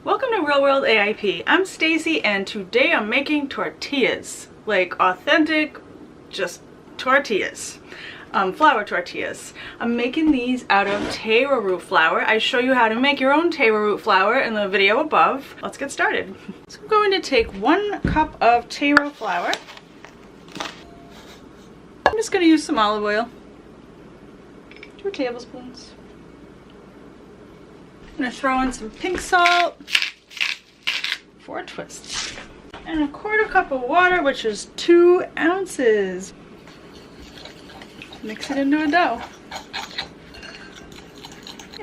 Welcome to Real World AIP. I'm Stacy and today I'm making tortillas. Like authentic, just tortillas. Flour tortillas. I'm making these out of taro root flour. I show you how to make your own taro root flour in the video above. Let's get started. So I'm going to take 1 cup of taro flour. I'm just going to use some olive oil. 2 tablespoons. I'm going to throw in some pink salt for a twist. And a 1/4 cup of water, which is 2 ounces. Mix it into a dough.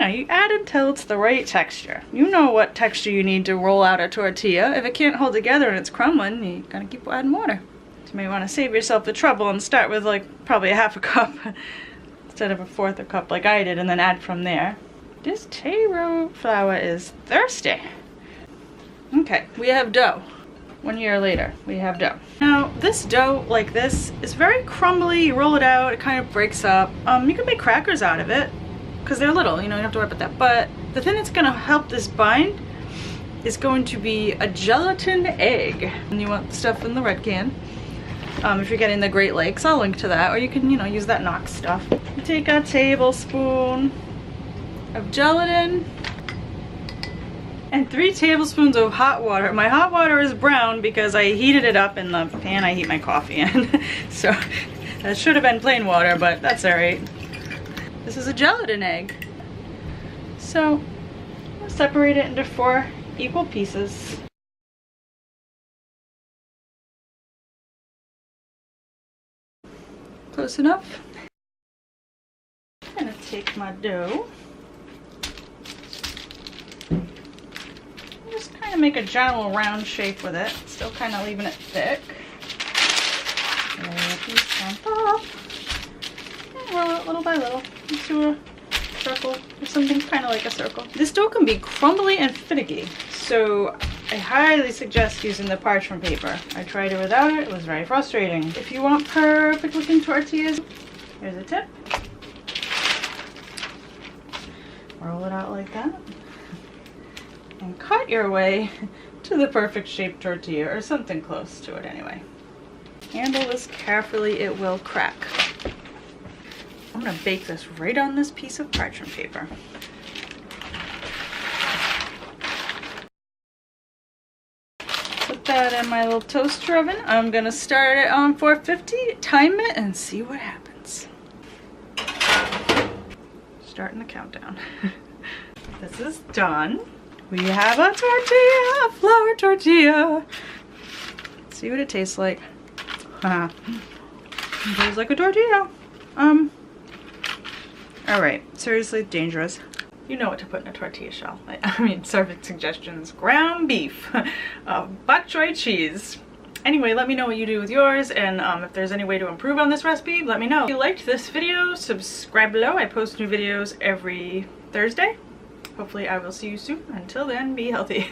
You add until it's the right texture. You know what texture you need to roll out a tortilla. If it can't hold together and it's crumbling, you gotta keep adding water. So you may want to save yourself the trouble and start with like probably 1/2 cup instead of 1/4 cup like I did, and then add from there. This taro flour is thirsty. Okay, we have dough. 1 year later, we have dough. Now, this dough, like this, is very crumbly. You roll it out, it kind of breaks up. You can make crackers out of it, because they're little, you don't have to worry about that. But the thing that's gonna help this bind is going to be a gelatin egg. And you want stuff in the red can. If you're getting the Great Lakes, I'll link to that. Or you can, use that Knox stuff. You take a tablespoon of gelatin and 3 tablespoons of hot water. My hot water is brown because I heated it up in the pan I heat my coffee in. So that should have been plain water, but that's all right. This is a gelatin egg. So I'll separate it into 4 equal pieces. Close enough. I'm gonna take my dough. Just kind of make a gentle round shape with it. Still kind of leaving it thick. Roll a piece on top. And roll it little by little into a circle or something kind of like a circle. This dough can be crumbly and finicky, so I highly suggest using the parchment paper. I tried it without it. It was very frustrating. If you want perfect looking tortillas, here's a tip. Roll it out like that. And cut your way to the perfect shaped tortilla, or something close to it anyway. Handle this carefully, it will crack. I'm gonna bake this right on this piece of parchment paper. Put that in my little toaster oven. I'm gonna start it on 450, time it, and see what happens. Starting the countdown. This is done. We have a tortilla, a flour tortilla. Let's see what it tastes like. It tastes like a tortilla. Alright, seriously dangerous. You know what to put in a tortilla shell. I mean, serving suggestions. Ground beef, bok choy cheese. Anyway, let me know what you do with yours, and if there's any way to improve on this recipe, let me know. If you liked this video, subscribe below. I post new videos every Thursday. Hopefully I will see you soon. Until then, be healthy.